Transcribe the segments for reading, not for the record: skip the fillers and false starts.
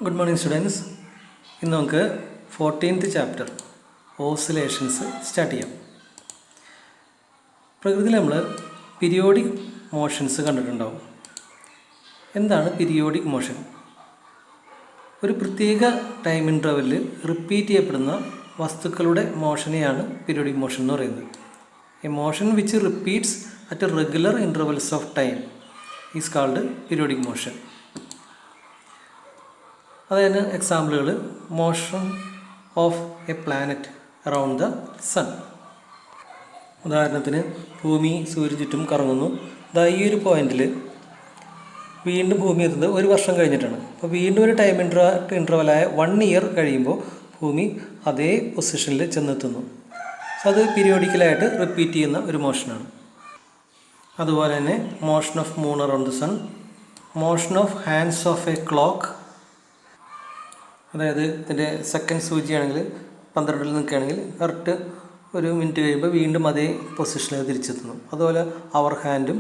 Good morning students. ഇന്ന് നമുക്ക് 14th chapter oscillations start ചെയ്യാം. പ്രകൃതിയിൽ നമ്മൾ പീരിയോഡിക് മോഷൻസ് കണ്ടിട്ടുണ്ടാവും. എന്താണ് പീരിയോഡിക് മോഷൻ? ഒരു പ്രത്യേക ടൈം ഇൻ്റർവെല്ലിൽ റിപ്പീറ്റ് ചെയ്യപ്പെടുന്ന വസ്തുക്കളുടെ മോഷനെയാണ് പീരിയോഡിക് മോഷൻ എന്ന് പറയുന്നത്. A motion which repeats at regular intervals of time is called periodic motion. അതായത് എക്സാമ്പിളുകൾ: motion of a planet around the sun. ഉദാഹരണത്തിന്, ഭൂമി സൂര്യന് ചുറ്റും കറങ്ങുന്നു. ഈ ഒരു പോയിന്റിൽ വീണ്ടും ഭൂമി എത്തുന്നത് 1 വർഷം കഴിഞ്ഞിട്ടാണ്. അപ്പോൾ വീണ്ടും ഒരു ടൈം ഇൻ്റർവലായ 1 ഇയർ കഴിയുമ്പോൾ ഭൂമി അതേ പൊസിഷനിൽ ചെന്നെത്തുന്നു. സോ അത് പീരിയോഡിക്കലായിട്ട് റിപ്പീറ്റ് ചെയ്യുന്ന ഒരു മോഷനാണ്. അതുപോലെ തന്നെ motion of moon around the sun, motion of hands of a clock. അതായത് ഇതിൻ്റെ സെക്കൻഡ് സൂചിയാണെങ്കിൽ 12 നിൽക്കുകയാണെങ്കിൽ കറക്റ്റ് 1 മിനിറ്റ് കഴിയുമ്പോൾ വീണ്ടും അതേ പൊസിഷനിൽ തിരിച്ചെത്തുന്നു. അതുപോലെ അവർ ഹാൻഡും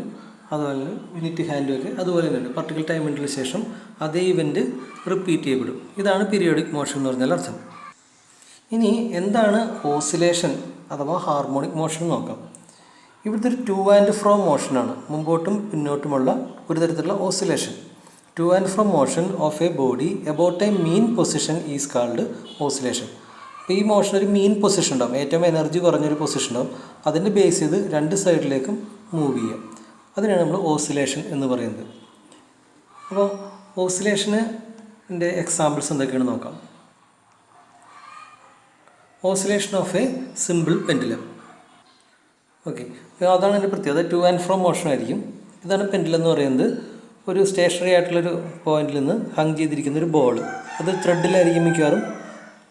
അതുപോലെ മിനിറ്റ് ഹാൻഡും ഒക്കെ അതുപോലെ തന്നെ പർട്ടിക്കുലർ ടൈം ഇൻ്റർവെല്ലിന് ശേഷം അതേ ഇവൻറ്റ് റിപ്പീറ്റ് ചെയ്യപ്പെടും. ഇതാണ് പീരിയോഡിക് മോഷൻ എന്ന് പറഞ്ഞാൽ അർത്ഥം. ഇനി എന്താണ് ഓസിലേഷൻ അഥവാ ഹാർമോണിക് മോഷൻ നോക്കാം. ഇവിടുത്തെ ഒരു ടു ആൻഡ് ഫ്രോ മോഷനാണ്, മുമ്പോട്ടും പിന്നോട്ടുമുള്ള ഒരു തരത്തിലുള്ള oscillation. Two and from motion of A body about A mean position is called oscillation. അപ്പോൾ ഈ മോഷൻ ഒരു മീൻ പൊസിഷൻ ഉണ്ടാകും, ഏറ്റവും എനർജി കുറഞ്ഞൊരു പൊസിഷൻ ഉണ്ടാകും. അതിൻ്റെ ബേസ് ചെയ്ത് 2 സൈഡിലേക്കും മൂവ് ചെയ്യുക. അതിനാണ് നമ്മൾ ഓസിലേഷൻ എന്ന് പറയുന്നത്. അപ്പോൾ ഓസിലേഷൻ്റെ എക്സാമ്പിൾസ് എന്തൊക്കെയാണെന്ന് നോക്കാം. Oscillation of A simple pendulum. Okay, അതാണ് എൻ്റെ പ്രത്യേകത. ടു ആൻഡ് ഫ്രം മോഷൻ ആയിരിക്കും. ഇതാണ് പെൻഡുലം എന്ന് പറയുന്നത്. ഒരു സ്റ്റേഷനറി ആയിട്ടുള്ളൊരു പോയിന്റിൽ നിന്ന് ഹങ് ചെയ്തിരിക്കുന്ന ഒരു ബോൾ, അത് ത്രെഡിലായിരിക്കും മിക്കവാറും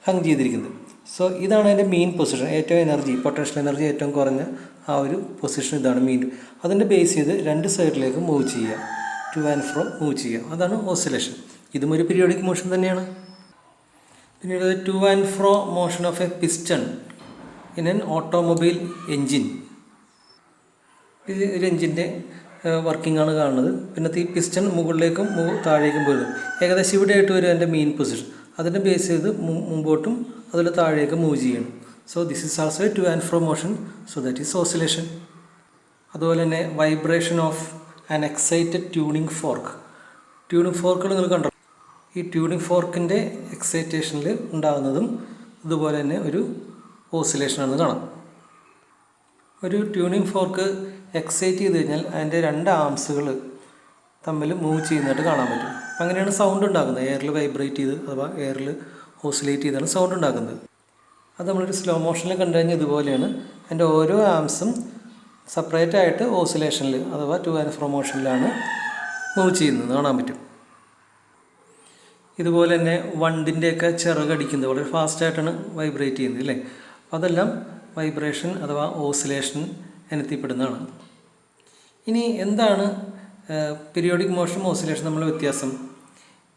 ഹങ് ചെയ്തിരിക്കുന്നത്. സോ ഇതാണ് അതിൻ്റെ മെയിൻ പൊസിഷൻ. ഏറ്റവും എനർജി, പൊട്ടൻഷ്യൽ എനർജി ഏറ്റവും കുറഞ്ഞ ആ ഒരു പൊസിഷൻ ഇതാണ് മെയിൻ. അതിൻ്റെ ബേസ് ചെയ്ത് 2 സൈഡിലേക്ക് മൂവ് ചെയ്യുക, ടു ആൻഡ് ഫ്രോ മൂവ് ചെയ്യുക. അതാണ് ഓസിലേഷൻ. ഇതും ഒരു പീരിയോഡിക് മോഷൻ തന്നെയാണ്. പിന്നീട് to and fro motion of A piston in N automobile engine. ഇത് ഒരു എൻജിൻ്റെ വർക്കിംഗ് ആണ് കാണുന്നത്. പിന്നെ ഈ പിസ്റ്റൺ മുകളിലേക്കും താഴേക്കും പോലും ഏകദേശം ഇവിടെ ആയിട്ട് വരും എൻ്റെ മെയിൻ പൊസിഷൻ. അതിൻ്റെ ബേസ് ചെയ്ത് മുമ്പോട്ടും അതുപോലെ താഴേക്ക് മൂവ് ചെയ്യണം. So this is also a to and fro motion. So that is oscillation. അതുപോലെ തന്നെ vibration of an excited tuning fork. Tuning ഫോർക്കുകൾ നിങ്ങൾ കണ്ടോ? ഈ ട്യൂണിംഗ് ഫോർക്കിൻ്റെ എക്സൈറ്റേഷനിൽ ഉണ്ടാകുന്നതും ഇതുപോലെ തന്നെ ഒരു ഓസിലേഷനാണെന്ന് കാണാം. ഒരു ട്യൂണിംഗ് ഫോർക്ക് എക്സൈറ്റ് ചെയ്ത് കഴിഞ്ഞാൽ അതിൻ്റെ 2 ആംസുകൾ തമ്മിൽ മൂവ് ചെയ്യുന്നതായിട്ട് കാണാൻ പറ്റും. അപ്പം അങ്ങനെയാണ് സൗണ്ട് ഉണ്ടാക്കുന്നത്. എയറിൽ വൈബ്രേറ്റ് ചെയ്ത് അഥവാ എയറിൽ ഓസിലേറ്റ് ചെയ്താണ് സൗണ്ട് ഉണ്ടാക്കുന്നത്. അത് നമ്മളൊരു സ്ലോ മോഷനിൽ കണ്ടു കഴിഞ്ഞാൽ ഇതുപോലെയാണ്. അതിൻ്റെ ഓരോ ആംസും സെപ്പറേറ്റ് ആയിട്ട് ഓസിലേഷനിൽ അഥവാ ടു ആൻഡ് ഫ്രോ മോഷനിലാണ് മൂവ് ചെയ്യുന്നത് കാണാൻ പറ്റും. ഇതുപോലെ തന്നെ വണ്ടിൻ്റെയൊക്കെ ചിറകടിക്കുന്നത് വളരെ ഫാസ്റ്റായിട്ടാണ് വൈബ്രേറ്റ് ചെയ്യുന്നത്, അല്ലേ? അതെല്ലാം വൈബ്രേഷൻ അഥവാ ഓസിലേഷൻ എത്തിപ്പെടുന്നതാണ്. ഇനി എന്താണ് പീരിയോഡിക് മോഷനും ഓസിലേഷൻ തമ്മിലുള്ള വ്യത്യാസം?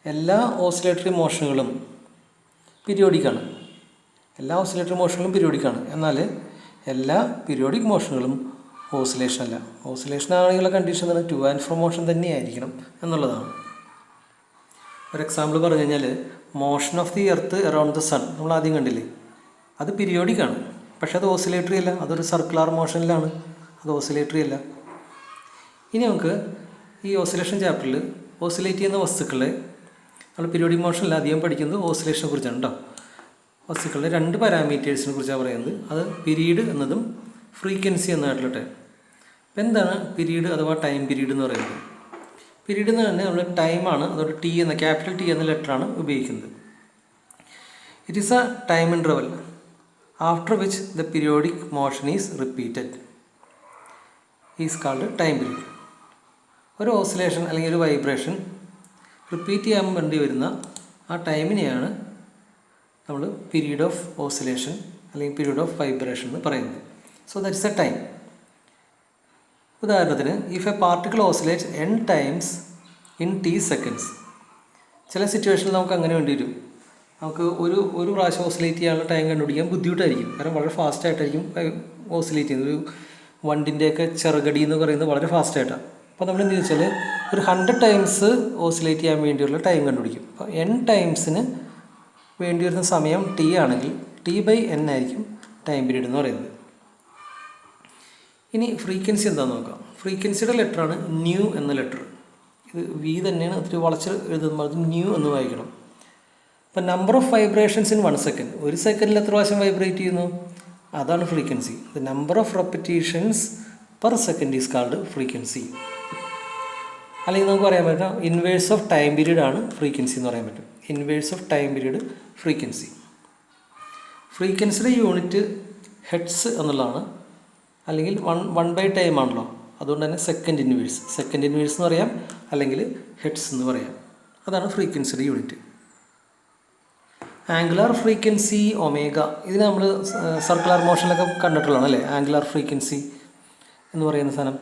എല്ലാ ഓസിലേറ്ററി മോഷനുകളും പീരിയോഡിക്കാണ്. എല്ലാ ഓസിലേറ്ററി മോഷനുകളും പീരിയോഡിക്കാണ്. എന്നാൽ എല്ലാ പീരിയോഡിക് മോഷനുകളും ഓസിലേഷൻ അല്ല. ഓസിലേഷൻ ആണെങ്കിലുള്ള കണ്ടീഷൻ തന്നെ ടു ആൻഡ് ഫ്രോ മോഷൻ തന്നെയായിരിക്കണം എന്നുള്ളതാണ്. ഒരു എക്സാമ്പിൾ പറഞ്ഞു കഴിഞ്ഞാൽ motion of the earth around the sun നമ്മൾ ആദ്യം കണ്ടില്ലേ, അത് പീരിയോഡിക്കാണ്. പക്ഷെ അത് ഓസിലേറ്ററി അല്ല, അതൊരു സർക്കുലർ മോഷനിലാണ്, അത് ഓസിലേറ്ററി അല്ല. ഇനി നമുക്ക് ഈ ഓസിലേഷൻ ചാപ്റ്ററിൽ ഓസിലേറ്റ് ചെയ്യുന്ന വസ്തുക്കളെ നമ്മൾ പീരിയോഡിക് മോഷനിൽ അധികം പഠിക്കുന്നത് ഓസിലേഷനെ കുറിച്ചാണ് കേട്ടോ. വസ്തുക്കളുടെ 2 പാരാമീറ്റേഴ്സിനെ കുറിച്ചാണ് പറയുന്നത്. അത് പീരീഡ് എന്നതും ഫ്രീക്വൻസി എന്നതായിട്ടുള്ള ടൈം. അപ്പോൾ എന്താണ് പീരീഡ് അഥവാ ടൈം പീരീഡ് എന്ന് പറയുന്നത്? പീരീഡ് എന്ന് പറഞ്ഞാൽ നമ്മൾ ടൈമാണ്, അതോടെ ടി എന്ന ക്യാപിറ്റൽ ടി എന്ന ലെറ്ററാണ് ഉപയോഗിക്കുന്നത്. It is A time interval after which the periodic motion is repeated is called time period. ഒരു ഓസിലേഷൻ അല്ലെങ്കിൽ ഒരു വൈബ്രേഷൻ റിപ്പീറ്റ് ചെയ്യാൻ വേണ്ടി വരുന്ന ആ ടൈമിനെയാണ് നമ്മൾ പീരീഡ് ഓഫ് ഓസിലേഷൻ അല്ലെങ്കിൽ പീരീഡ് ഓഫ് വൈബ്രേഷൻ എന്ന് പറയുന്നത്. So that is a time. ഉദാഹരണത്തിന്, if a particle oscillates n times in t seconds. ചില സിറ്റുവേഷനിൽ നമുക്ക് അങ്ങനെ വേണ്ടി വരും. നമുക്ക് ഒരു പ്രാവശ്യം ഓസിലേറ്റ് ചെയ്യാനുള്ള ടൈം കണ്ടുപിടിക്കാൻ ബുദ്ധിമുട്ടായിരിക്കും. കാരണം വളരെ ഫാസ്റ്റായിട്ടായിരിക്കും ഓസിലേറ്റ് ചെയ്യുന്നത്. ഒരു വണ്ടിൻ്റെയൊക്കെ ചിറകടി എന്ന് പറയുന്നത് വളരെ ഫാസ്റ്റായിട്ടാണ്. അപ്പോൾ നമ്മൾ എന്ത് വെച്ചാൽ ഒരു 100 ടൈംസ് ഓസിലേറ്റ് ചെയ്യാൻ വേണ്ടിയുള്ള ടൈം കണ്ടുപിടിക്കും. അപ്പോൾ n ടൈംസിന് വേണ്ടി വരുന്ന സമയം t ആണെങ്കിൽ t/n ആയിരിക്കും ടൈം പീരീഡ് എന്ന് പറയുന്നത്. ഇനി ഫ്രീക്വൻസി എന്താണെന്ന് നോക്കാം. ഫ്രീക്വൻസിയുടെ ലെറ്ററാണ് ന്യൂ എന്ന ലെറ്റർ. ഇത് വി തന്നെയാണ്, ഒത്തിരി വളച്ച് എഴുതുമ്പോൾ അത് ന്യൂ എന്ന് വായിക്കണം. അപ്പോൾ number of vibrations in 1 second, ഒരു സെക്കൻഡിൽ എത്ര പ്രാവശ്യം വൈബ്രേറ്റ് ചെയ്യുന്നു, അതാണ് frequency. The number of repetitions per second is called frequency. അല്ലെങ്കിൽ നമുക്ക് പറയാൻ പറ്റും ഇൻവേഴ്സ് ഓഫ് ടൈം പീരീഡ് ആണ് ഫ്രീക്വൻസി എന്ന് പറയാൻ പറ്റും. Inverse of time period frequency. ഫ്രീക്വൻസിയുടെ യൂണിറ്റ് ഹെഡ്സ് എന്നുള്ളതാണ്, അല്ലെങ്കിൽ 1/ടൈം ആണല്ലോ, അതുകൊണ്ട് തന്നെ സെക്കൻഡ് ഇൻവേഴ്സ് എന്ന് പറയാം, അല്ലെങ്കിൽ ഹെഡ്സ് എന്ന് പറയാം. അതാണ് ഫ്രീക്വൻസിയുടെ യൂണിറ്റ്. ആംഗുലാർ ഫ്രീക്വൻസി ഒമേഗ, ഇതിന് നമ്മൾ സർക്കുലർ മോഷനിലൊക്കെ കണ്ടിട്ടുള്ളതാണ് അല്ലേ. ആംഗുലാർ ഫ്രീക്വൻസി എന്ന് പറയുന്ന സാധനം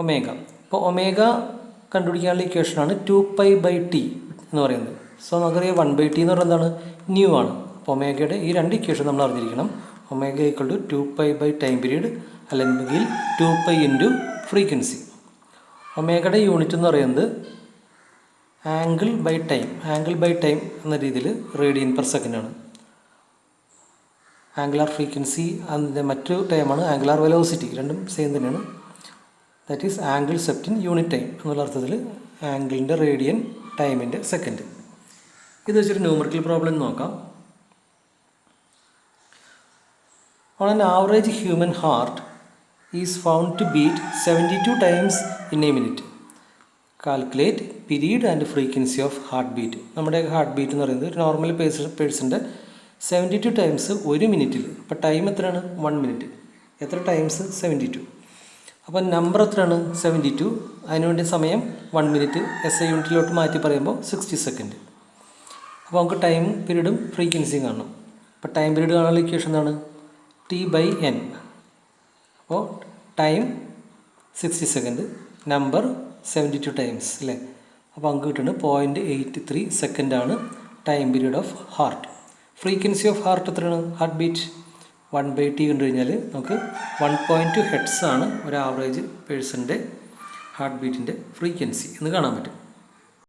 ഒമേഗ. അപ്പോൾ ഒമേഗ കണ്ടുപിടിക്കാനുള്ള ഇക്വേഷനാണ് 2π/t എന്ന് പറയുന്നത്. സോ നമുക്കറിയാം 1/t എന്ന് പറയുന്നത് എന്താണ്, ന്യൂ ആണ്. അപ്പോൾ ഒമേഗയുടെ ഈ രണ്ട് ഇക്വേഷൻ നമ്മൾ അറിഞ്ഞിരിക്കണം. ഒമേഗ = 2π/ടൈം പീരീഡ്, അല്ലെങ്കിൽ 2π × ഫ്രീക്വൻസി. ഒമേഗയുടെ യൂണിറ്റ് എന്ന് പറയുന്നത് ആംഗിൾ/ടൈം എന്ന രീതിയിൽ റേഡിയൻ പെർ സെക്കൻഡ് ആണ്. ആംഗുലാർ ഫ്രീക്വൻസി അതിൻ്റെ മറ്റു ടൈമാണ് ആംഗുലാർ വെലോസിറ്റി, രണ്ടും സെയിം തന്നെയാണ്. That is angle swept in unit time എന്നുള്ള അർത്ഥത്തിൽ ആംഗിളിൻ്റെ റേഡിയൻ, ടൈമിൻ്റെ സെക്കൻഡ്. ഇത് വെച്ചൊരു ന്യൂമറിക്കൽ പ്രോബ്ലം നോക്കാം. On an average human heart is found to beat 72 times in a minute. Calculate period and frequency of heartbeat. നമ്മുടെ ഹാർട്ട് ബീറ്റ് എന്ന് പറയുന്നത് ഒരു നോർമൽ പേഴ്സൻ്റെ 72 ടൈംസ് ഒരു മിനിറ്റിൽ. അപ്പോൾ ടൈം എത്രയാണ്, 1 മിനിറ്റ്. എത്ര ടൈംസ്, 72. അപ്പോൾ നമ്പർ എത്രയാണ്, 72. അതിനുവേണ്ടി സമയം 1 മിനിറ്റ്. SI യൂണിറ്റിലോട്ട് മാറ്റി പറയുമ്പോൾ 60 സെക്കൻഡ്. അപ്പോൾ നമുക്ക് ടൈം പീരീഡും ഫ്രീക്വൻസിയും കാണണം. അപ്പോൾ ടൈം പീരീഡ് കാണാനുള്ള ഇക്വേഷൻ എന്താണ്, t/n. അപ്പോൾ ടൈം 60 സെക്കൻഡ്, നമ്പർ 72 ടൈംസ് അല്ലേ. അപ്പോൾ നമുക്ക് കിട്ടുന്നത് 0.83 സെക്കൻഡാണ് time period of heart. Frequency of heart എത്രയാണ്, ഹാർട്ട് ബീറ്റ് 1/t കണ്ടു കഴിഞ്ഞാൽ നമുക്ക് 1.2 ഹെഡ്സ് ആണ് ഒരു ആവറേജ് പേഴ്സൻ്റെ ഹാർട്ട് ബീറ്റിൻ്റെ ഫ്രീക്വൻസി എന്ന് കാണാൻ പറ്റും.